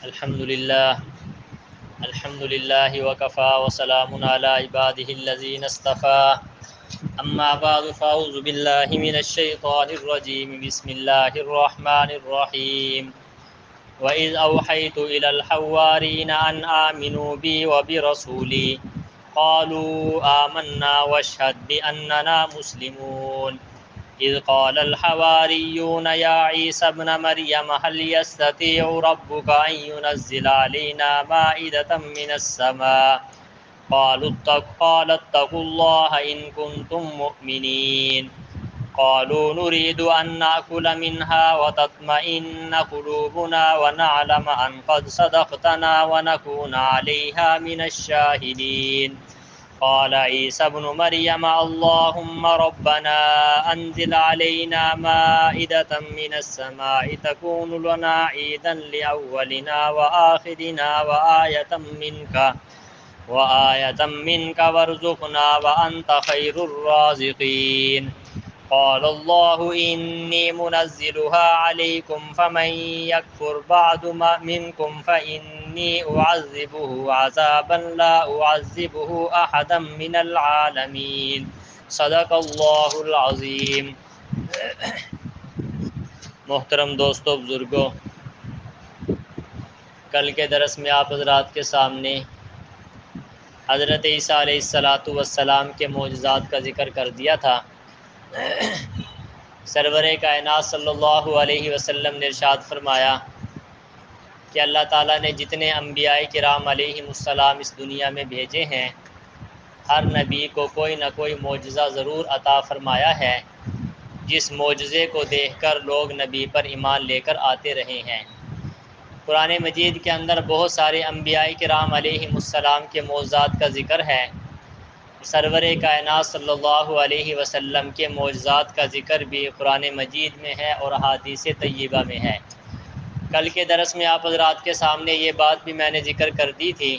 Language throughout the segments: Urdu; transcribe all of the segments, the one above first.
الحمد للہ وکفا وسلام علی عباده الذین اصطفى اما بعد فاعوذ باللہ من الشیطان الرجیم بسم اللہ الرحمن الرحیم وَإِذْ أَوْحَيْتُ إِلَى الْحَوَّارِينَ أَنْ آمِنُوا بِي وَبِرَسُولِي قَالُوا آمَنَّا وَاشْهَدْ بِأَنَّنَا مُسْلِمُونَ إِذْ قَالَ الْحَوَارِيُّونَ يَا عِيسَى ابْنَ مَرْيَمَ هَلْ يَسْتَطِيعُ رَبُّكَ أَنْ يُنَزِّلَ عَلَيْنَا مَائِدَةً مِنَ السَّمَاءِ قَالَ اتَّقُوا اللَّهَ إِن كُنتُم مُّؤْمِنِينَ قالوا نريد أن نأكل منها وتطمئن قلوبنا ونعلم أن قد صدقتنا ونكون عليها من الشاهدين قال عيسى ابن مريم اللهم ربنا أنزل علينا مائدة من السماء تكون لنا عيدا لأولنا وآخرنا وآية منك وارزقنا وأنت خير الرازقين قال الله إني منزلها عليكم فمن يكفر بعد منكم فإني أعذبه عذابا لا أعذبه أحدا من العالمين صدق اللہ العظیم۔ محترم دوستو، بزرگوں، کل کے درس میں آپ حضرات کے سامنے حضرت عیسیٰ علیہ السلام کے معجزات کا ذکر کر دیا تھا۔ سرور کائنات صلی اللہ علیہ وسلم نے ارشاد فرمایا کہ اللہ تعالیٰ نے جتنے انبیاء کرام علیہم السلام اس دنیا میں بھیجے ہیں، ہر نبی کو کوئی نہ کوئی معجزہ ضرور عطا فرمایا ہے، جس معجزے کو دیکھ کر لوگ نبی پر ایمان لے کر آتے رہے ہیں۔ قرآن مجید کے اندر بہت سارے انبیاء کرام علیہم السلام کے معجزات کا ذکر ہے۔ سرور کائنات صلی اللہ علیہ وسلم کے معجزات کا ذکر بھی قرآن مجید میں ہے اور احادیث طیبہ میں ہے۔ کل کے درس میں آپ حضرات کے سامنے یہ بات بھی میں نے ذکر کر دی تھی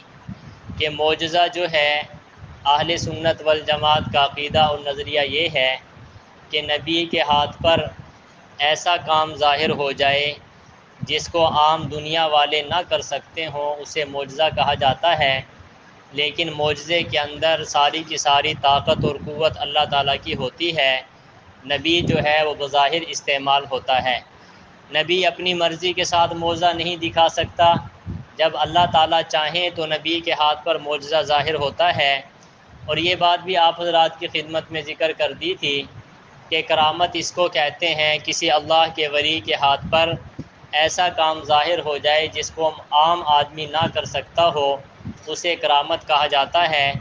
کہ معجزہ جو ہے، اہل سنت والجماعت کا عقیدہ اور نظریہ یہ ہے کہ نبی کے ہاتھ پر ایسا کام ظاہر ہو جائے جس کو عام دنیا والے نہ کر سکتے ہوں، اسے معجزہ کہا جاتا ہے۔ لیکن معجزے کے اندر ساری کی ساری طاقت اور قوت اللہ تعالیٰ کی ہوتی ہے، نبی جو ہے وہ بظاہر استعمال ہوتا ہے۔ نبی اپنی مرضی کے ساتھ معجزہ نہیں دکھا سکتا، جب اللہ تعالیٰ چاہیں تو نبی کے ہاتھ پر معجزہ ظاہر ہوتا ہے۔ اور یہ بات بھی آپ حضرات کی خدمت میں ذکر کر دی تھی کہ کرامت اس کو کہتے ہیں کسی اللہ کے ولی کے ہاتھ پر ایسا کام ظاہر ہو جائے جس کو عام آدمی نہ کر سکتا ہو، اسے کرامت کہا جاتا ہے۔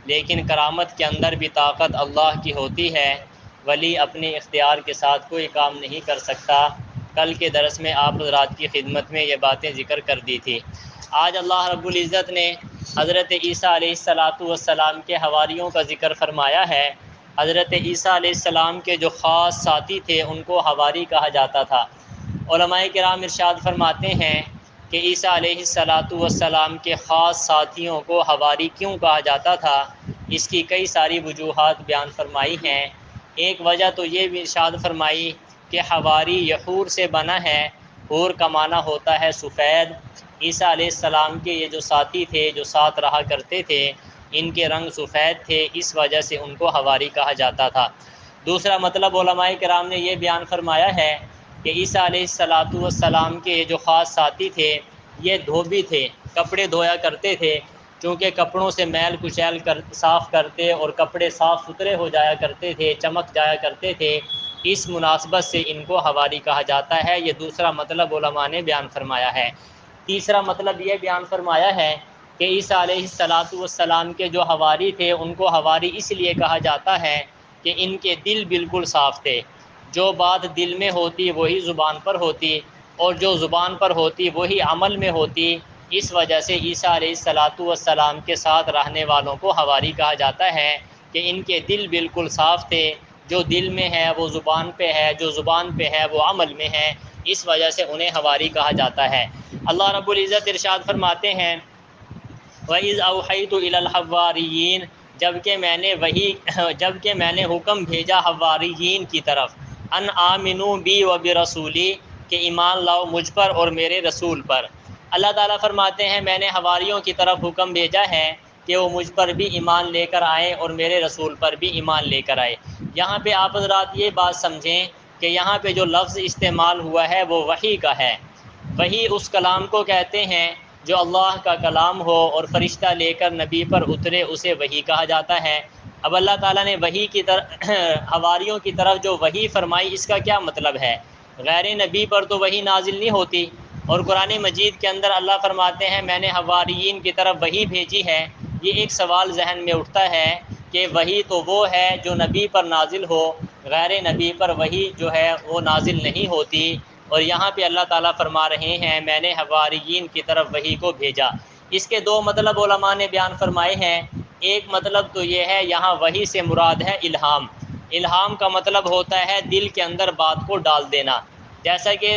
لیکن کرامت کے اندر بھی طاقت اللہ کی ہوتی ہے، ولی اپنے اختیار کے ساتھ کوئی کام نہیں کر سکتا۔ کل کے درس میں آپ حضرات کی خدمت میں یہ باتیں ذکر کر دی تھی۔ آج اللہ رب العزت نے حضرت عیسیٰ علیہ السلام کے حواریوں کا ذکر فرمایا ہے۔ حضرت عیسیٰ علیہ السلام کے جو خاص ساتھی تھے ان کو حواری کہا جاتا تھا۔ علماء کرام ارشاد فرماتے ہیں کہ عیسیٰ علیہ السلام کے خاص ساتھیوں کو حواری کیوں کہا جاتا تھا، اس کی کئی ساری وجوہات بیان فرمائی ہیں۔ ایک وجہ تو یہ بھی ارشاد فرمائی کہ حواری یحور سے بنا ہے، حور کا معنی ہوتا ہے سفید۔ عیسیٰ علیہ السلام کے یہ جو ساتھی تھے، جو ساتھ رہا کرتے تھے، ان کے رنگ سفید تھے، اس وجہ سے ان کو حواری کہا جاتا تھا۔ دوسرا مطلب علماء کرام نے یہ بیان فرمایا ہے کہ عیسیٰ علیہ السلام کے جو خاص ساتھی تھے یہ دھوبی تھے، کپڑے دھویا کرتے تھے، چونکہ کپڑوں سے میل کچیل صاف کرتے اور کپڑے صاف ستھرے ہو جایا کرتے تھے، چمک جایا کرتے تھے، اس مناسبت سے ان کو حواری کہا جاتا ہے۔ یہ دوسرا مطلب علماء نے بیان فرمایا ہے۔ تیسرا مطلب یہ بیان فرمایا ہے کہ عیسیٰ علیہ السلام کے جو حواری تھے ان کو حواری اس لیے کہا جاتا ہے کہ ان کے دل بالکل صاف تھے، جو بات دل میں ہوتی وہی زبان پر ہوتی، اور جو زبان پر ہوتی وہی عمل میں ہوتی۔ اس وجہ سے عیسیٰ علیہ السلام کے ساتھ رہنے والوں کو حواری کہا جاتا ہے کہ ان کے دل بالکل صاف تھے، جو دل میں ہے وہ زبان پہ ہے، جو زبان پہ ہے وہ عمل میں ہے، اس وجہ سے انہیں حواری کہا جاتا ہے۔ اللہ رب العزت ارشاد فرماتے ہیں وَإِذْ أَوْحَيْتُ إِلَى الْحَوَارِيِّينَ جبکہ میں نے حکم بھیجا حواریین کی طرف، ان آمنوا بی وبرسولی، کہ ایمان لاؤ مجھ پر اور میرے رسول پر۔ اللہ تعالیٰ فرماتے ہیں میں نے حواریوں کی طرف حکم بھیجا ہے کہ وہ مجھ پر بھی ایمان لے کر آئیں اور میرے رسول پر بھی ایمان لے کر آئے۔ یہاں پہ آپ حضرات یہ بات سمجھیں کہ یہاں پہ جو لفظ استعمال ہوا ہے وہ وحی کا ہے۔ وحی اس کلام کو کہتے ہیں جو اللہ کا کلام ہو اور فرشتہ لے کر نبی پر اترے، اسے وحی کہا جاتا ہے۔ اب اللہ تعالیٰ نے وحی کی طرف حواریوں کی طرف جو وحی فرمائی، اس کا کیا مطلب ہے؟ غیر نبی پر تو وحی نازل نہیں ہوتی، اور قرآن مجید کے اندر اللہ فرماتے ہیں میں نے حواریین کی طرف وحی بھیجی ہے۔ یہ ایک سوال ذہن میں اٹھتا ہے کہ وحی تو وہ ہے جو نبی پر نازل ہو، غیر نبی پر وحی جو ہے وہ نازل نہیں ہوتی، اور یہاں پہ اللہ تعالیٰ فرما رہے ہیں میں نے حواریین کی طرف وحی کو بھیجا۔ اس کے دو مطلب علماء نے بیان فرمائے ہیں۔ ایک مطلب تو یہ ہے یہاں وحی سے مراد ہے الہام۔ الہام کا مطلب ہوتا ہے دل کے اندر بات کو ڈال دینا، جیسا کہ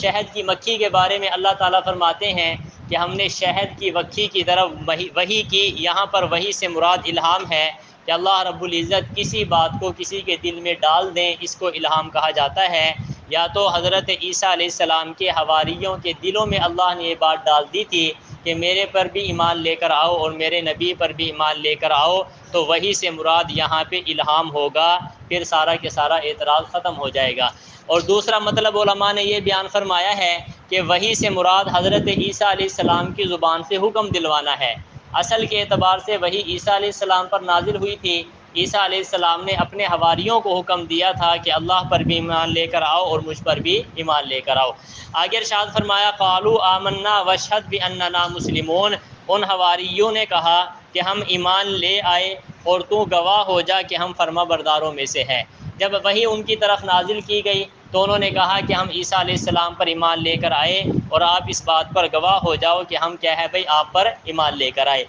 شہد کی مکھی کے بارے میں اللہ تعالیٰ فرماتے ہیں کہ ہم نے شہد کی مکھی کی طرف وحی کی۔ یہاں پر وحی سے مراد الہام ہے کہ اللہ رب العزت کسی بات کو کسی کے دل میں ڈال دیں، اس کو الہام کہا جاتا ہے۔ یا تو حضرت عیسیٰ علیہ السلام کے حواریوں کے دلوں میں اللہ نے یہ بات ڈال دی تھی کہ میرے پر بھی ایمان لے کر آؤ اور میرے نبی پر بھی ایمان لے کر آؤ، تو وحی سے مراد یہاں پہ الہام ہوگا، پھر سارا کے سارا اعتراض ختم ہو جائے گا۔ اور دوسرا مطلب علماء نے یہ بیان فرمایا ہے کہ وحی سے مراد حضرت عیسیٰ علیہ السلام کی زبان سے حکم دلوانا ہے۔ اصل کے اعتبار سے وحی عیسیٰ علیہ السلام پر نازل ہوئی تھی۔ عیسیٰ علیہ السلام نے اپنے حواریوں کو حکم دیا تھا کہ اللہ پر بھی ایمان لے کر آؤ اور مجھ پر بھی ایمان لے کر آؤ۔ آگے ارشاد فرمایا قالوا آمنا واشہد باننا مسلمون، ان حواریوں نے کہا کہ ہم ایمان لے آئے اور تو گواہ ہو جا کہ ہم فرما برداروں میں سے ہیں۔ جب وحی ان کی طرف نازل کی گئی تو انہوں نے کہا کہ ہم عیسیٰ علیہ السلام پر ایمان لے کر آئے اور آپ اس بات پر گواہ ہو جاؤ کہ ہم کیا ہے بھئی آپ پر ایمان لے کر آئے۔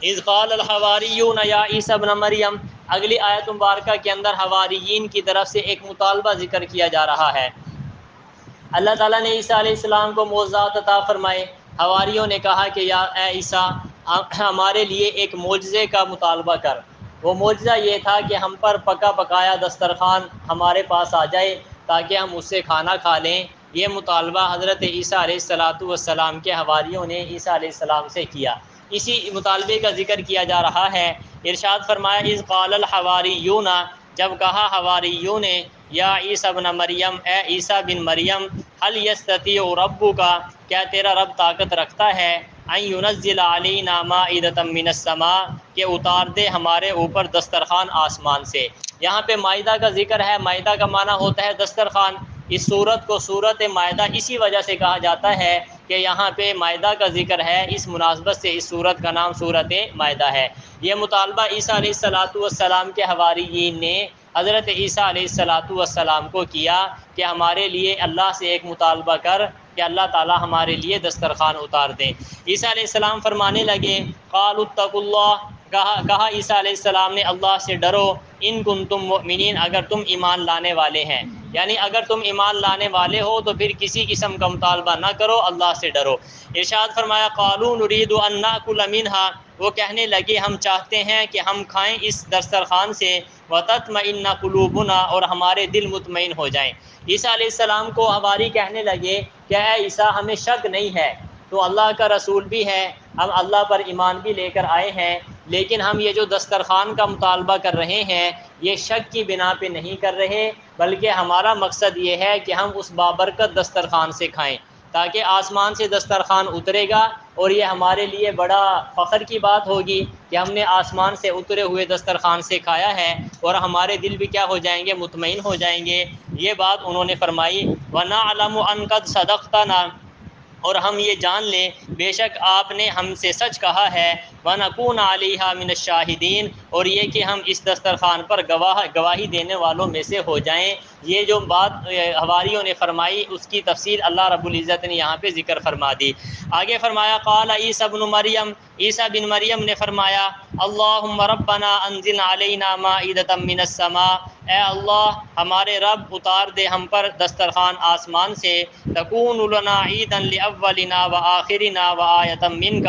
اذ قال الحواریون یا عیسیٰ ابن مریم، اگلی آیت مبارکہ کے اندر حواریین کی طرف سے ایک مطالبہ ذکر کیا جا رہا ہے۔ اللہ تعالیٰ نے عیسیٰ علیہ السلام کو معجزات عطا فرمائے۔ حواریوں نے کہا کہ یا اے عیسیٰ ہمارے لیے ایک معجزے کا مطالبہ کر۔ وہ معجزہ یہ تھا کہ ہم پر پکا پکایا دسترخوان ہمارے پاس آ جائے تاکہ ہم اس سے کھانا کھا لیں۔ یہ مطالبہ حضرت عیسیٰ علیہ السلام کے حواریوں نے عیسیٰ علیہ السلام سے کیا۔ اسی مطالبے کا ذکر کیا جا رہا ہے۔ ارشاد فرمایا اذ قال الحواریون، جب کہا حواریوں نے یا عیسیٰ ابن مریم، اے عیسیٰ بن مریم، هل یستطیع ربک، کیا تیرا رب طاقت رکھتا ہے ان ینزل علینا مائدۃ من السماء، کہ اتار دے ہمارے اوپر دسترخوان آسمان سے۔ یہاں پہ مائدہ کا ذکر ہے۔ مائدہ کا معنی ہوتا ہے دسترخوان۔ اس صورت کو صورت مائدہ اسی وجہ سے کہا جاتا ہے کہ یہاں پہ مائدہ کا ذکر ہے، اس مناسبت سے اس صورت کا نام صورت مائدہ ہے۔ یہ مطالبہ عیسیٰ علیہ السلام کے حواریین نے حضرت عیسیٰ علیہ السلام کو کیا کہ ہمارے لیے اللہ سے ایک مطالبہ کر کہ اللہ تعالیٰ ہمارے لیے دسترخوان اتار دیں۔ عیسیٰ علیہ السلام فرمانے لگے قالوا اتقوا اللہ، کہا عیسیٰ علیہ السلام نے اللہ سے ڈرو، ان کنتم مؤمنین، اگر تم ایمان لانے والے ہیں، یعنی اگر تم ایمان لانے والے ہو تو پھر کسی قسم کا مطالبہ نہ کرو، اللہ سے ڈرو۔ ارشاد فرمایا قالوا نريد ان ناكل منها، وہ کہنے لگے ہم چاہتے ہیں کہ ہم کھائیں اس دسترخوان سے، وتطمئن قلوبنا، اور ہمارے دل مطمئن ہو جائیں۔ عیسیٰ علیہ السلام کو حواری کہنے لگے کہ اے عیسیٰ ہمیں شک نہیں ہے، تو اللہ کا رسول بھی ہے، ہم اللہ پر ایمان بھی لے کر آئے ہیں، لیکن ہم یہ جو دسترخوان کا مطالبہ کر رہے ہیں یہ شک کی بنا پہ نہیں کر رہے، بلکہ ہمارا مقصد یہ ہے کہ ہم اس بابرکت دسترخوان سے کھائیں، تاکہ آسمان سے دسترخوان اترے گا اور یہ ہمارے لیے بڑا فخر کی بات ہوگی کہ ہم نے آسمان سے اترے ہوئے دسترخوان سے کھایا ہے، اور ہمارے دل بھی کیا ہو جائیں گے، مطمئن ہو جائیں گے۔ یہ بات انہوں نے فرمائی۔ وَنَعْلَمُ أَن قَدْ صَدَقْتَنَا، اور ہم یہ جان لیں بے شک آپ نے ہم سے سچ کہا ہے، وَنَكُونَ عَلَيْهَا مِنَ الشَّاهِدِينَ، اور یہ کہ ہم اس دسترخوان پر گواہی دینے والوں میں سے ہو جائیں۔ یہ جو بات حواریوں نے فرمائی اس کی تفصیل اللہ رب العزت نے یہاں پہ ذکر فرما دی۔ آگے فرمایا قال عیسیٰ بن مریم، عیسیٰ بن مریم نے فرمایا اللہم ربنا انزل علینا مائدۃ من السماء، اے اللہ ہمارے رب اتار دے ہم پر دسترخوان آسمان سے، تکون لنا عیدا لاولنا وآخرنا وآیۃ منک،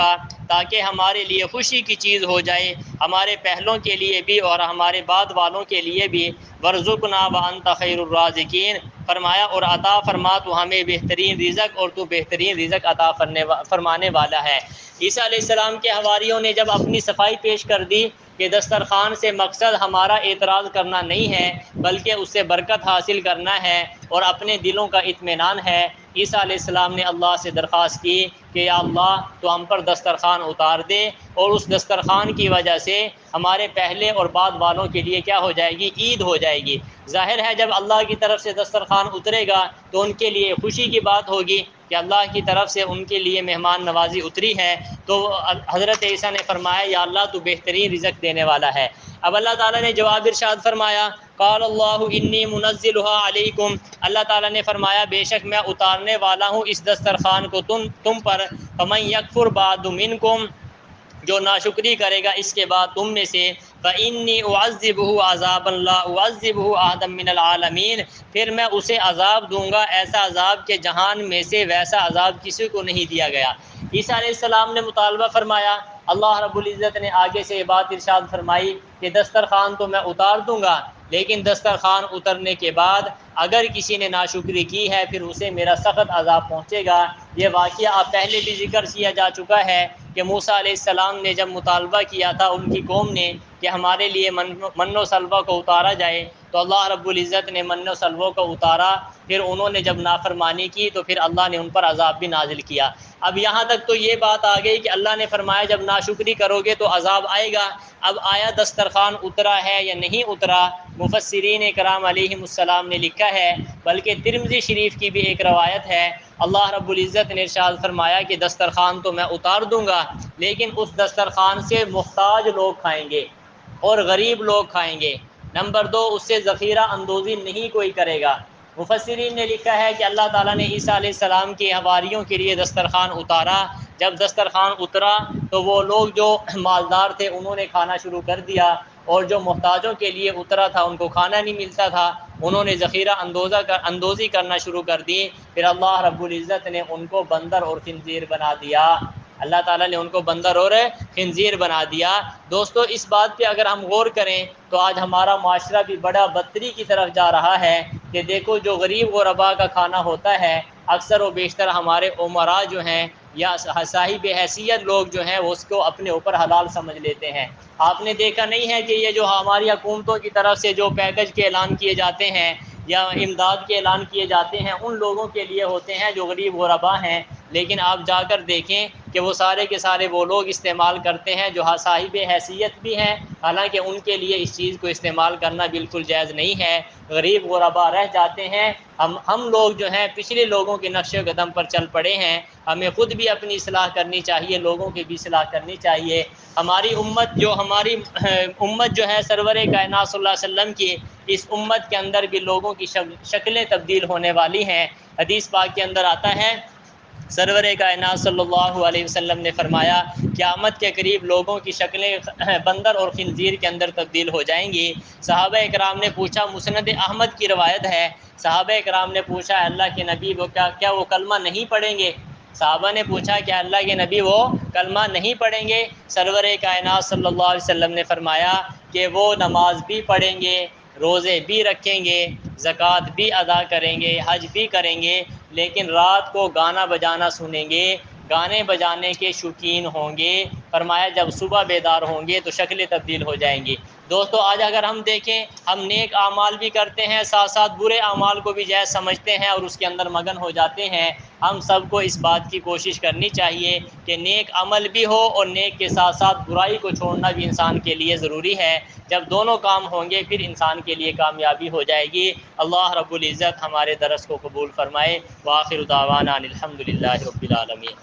تاکہ ہمارے لیے خوشی کی چیز ہو جائے، ہمارے پہلوں کے لیے بھی اور ہمارے بعد والوں کے لیے بھی۔ وارزقنا وانت خیر الرازقین، فرمایا اور عطا فرما تو ہمیں بہترین رزق، اور تو بہترین رزق عطا فرمانے والا ہے۔ عیسیٰ علیہ السلام کے حواریوں نے جب اپنی صفائی پیش کر دی کہ دسترخوان سے مقصد ہمارا اعتراض کرنا نہیں ہے بلکہ اس سے برکت حاصل کرنا ہے اور اپنے دلوں کا اطمینان ہے، عیسیٰ علیہ السلام نے اللہ سے درخواست کی کہ یا اللہ تو ہم پر دسترخوان اتار دے، اور اس دسترخوان کی وجہ سے ہمارے پہلے اور بعد والوں کے لیے کیا ہو جائے گی؟ عید ہو جائے گی۔ ظاہر ہے جب اللہ کی طرف سے دسترخوان اترے گا تو ان کے لیے خوشی کی بات ہوگی کہ اللہ کی طرف سے ان کے لیے مہمان نوازی اتری ہے۔ تو حضرت عیسیٰ نے فرمایا یا اللہ تو بہترین رزق دینے والا ہے۔ اب اللہ تعالیٰ نے جواب ارشاد فرمایا قال اللہ انی منزلها علیکم، اللہ تعالیٰ نے فرمایا بے شک میں اتارنے والا ہوں اس دسترخوان کو تم پر، فمن یکفر بعد منکم، جو ناشکری کرے گا اس کے بعد تم میں سے، فإنی اعذبہ عذابا لا اعذبہ احدا من العالمین، پھر میں اسے عذاب دوں گا ایسا عذاب کہ جہان میں سے ویسا عذاب کسی کو نہیں دیا گیا۔ عیسیٰ علیہ السلام نے مطالبہ فرمایا، اللہ رب العزت نے آگے سے یہ بات ارشاد فرمائی کہ دسترخوان تو میں اتار دوں گا، لیکن دسترخوان اترنے کے بعد اگر کسی نے ناشکری کی ہے پھر اسے میرا سخت عذاب پہنچے گا۔ یہ واقعہ آپ پہلے بھی ذکر کیا جا چکا ہے کہ موسیٰ علیہ السلام نے جب مطالبہ کیا تھا ان کی قوم نے کہ ہمارے لیے من و سلوہ کو اتارا جائے، تو اللہ رب العزت نے من و سلوہ کو اتارا، پھر انہوں نے جب نافرمانی کی تو پھر اللہ نے ان پر عذاب بھی نازل کیا۔ اب یہاں تک تو یہ بات آ گئی کہ اللہ نے فرمایا جب ناشکری کرو گے تو عذاب آئے گا۔ اب آیا دسترخوان اترا ہے یا نہیں اترا؟ مفسرین کرام علیہم السلام نے لکھا ہے، بلکہ ترمذی شریف کی بھی ایک روایت ہے، اللہ رب العزت نے ارشاد فرمایا کہ دسترخوان تو میں اتار دوں گا، لیکن اس دسترخوان سے محتاج لوگ کھائیں گے اور غریب لوگ کھائیں گے۔ نمبر 2، اس سے ذخیرہ اندوزی نہیں کوئی کرے گا۔ مفسرین نے لکھا ہے کہ اللہ تعالیٰ نے عیسیٰ علیہ السلام کے حواریوں کے لیے دسترخوان اتارا، جب دسترخوان اترا تو وہ لوگ جو مالدار تھے انہوں نے کھانا شروع کر دیا، اور جو محتاجوں کے لیے اترا تھا ان کو کھانا نہیں ملتا تھا، انہوں نے ذخیرہ اندوزی کرنا شروع کر دی۔ پھر اللہ رب العزت نے ان کو بندر اور خنزیر بنا دیا، اللہ تعالیٰ نے ان کو بندر اور خنزیر بنا دیا۔ دوستو اس بات پہ اگر ہم غور کریں تو آج ہمارا معاشرہ بھی بڑا بدتری کی طرف جا رہا ہے کہ دیکھو جو غریب غربا کا کھانا ہوتا ہے اکثر و بیشتر ہمارے عمراء جو ہیں یا صاحب حیثیت لوگ جو ہیں وہ اس کو اپنے اوپر حلال سمجھ لیتے ہیں۔ آپ نے دیکھا نہیں ہے کہ یہ جو ہماری حکومتوں کی طرف سے جو پیکج کے اعلان کیے جاتے ہیں یا امداد کے اعلان کیے جاتے ہیں ان لوگوں کے لیے ہوتے ہیں جو غریب غربا ہیں، لیکن آپ جا کر دیکھیں کہ وہ سارے کے سارے وہ لوگ استعمال کرتے ہیں جو صاحب حیثیت بھی ہیں، حالانکہ ان کے لیے اس چیز کو استعمال کرنا بالکل جائز نہیں ہے۔ غریب غربا رہ جاتے ہیں۔ ہم لوگ جو ہیں پچھلے لوگوں کے نقش قدم پر چل پڑے ہیں، ہمیں خود بھی اپنی اصلاح کرنی چاہیے، لوگوں کی بھی اصلاح کرنی چاہیے۔ ہماری امت جو ہے سرور کائنات صلی اللہ علیہ وسلم کی، اس امت کے اندر بھی لوگوں کی شکلیں تبدیل ہونے والی ہیں۔ حدیث پاک کے اندر آتا ہے سرور کائنات صلی اللہ علیہ وسلم نے فرمایا قیامت کے قریب لوگوں کی شکلیں بندر اور خنزیر کے اندر تبدیل ہو جائیں گی۔ صحابہ اکرام نے پوچھا، مسند احمد کی روایت ہے، صحابہ اکرام نے پوچھا اللہ کے نبی وہ کیا وہ کلمہ نہیں پڑھیں گے؟ صحابہ نے پوچھا کہ اللہ کے نبی وہ کلمہ نہیں پڑھیں گے؟ سرور کائنات صلی اللہ علیہ وسلم نے فرمایا کہ وہ نماز بھی پڑھیں گے، روزے بھی رکھیں گے، زکوٰۃ بھی ادا کریں گے، حج بھی کریں گے، لیکن رات کو گانا بجانا سنیں گے، گانے بجانے کے شوقین ہوں گے۔ فرمایا جب صبح بیدار ہوں گے تو شکلیں تبدیل ہو جائیں گی۔ دوستو آج اگر ہم دیکھیں ہم نیک اعمال بھی کرتے ہیں، ساتھ ساتھ برے اعمال کو بھی جائز سمجھتے ہیں اور اس کے اندر مگن ہو جاتے ہیں۔ ہم سب کو اس بات کی کوشش کرنی چاہیے کہ نیک عمل بھی ہو اور نیک کے ساتھ ساتھ برائی کو چھوڑنا بھی انسان کے لیے ضروری ہے۔ جب دونوں کام ہوں گے پھر انسان کے لیے کامیابی ہو جائے گی۔ اللہ رب العزت ہمارے درس کو قبول فرمائے۔ وآخر دعوانا الحمد للہ رب العالمین۔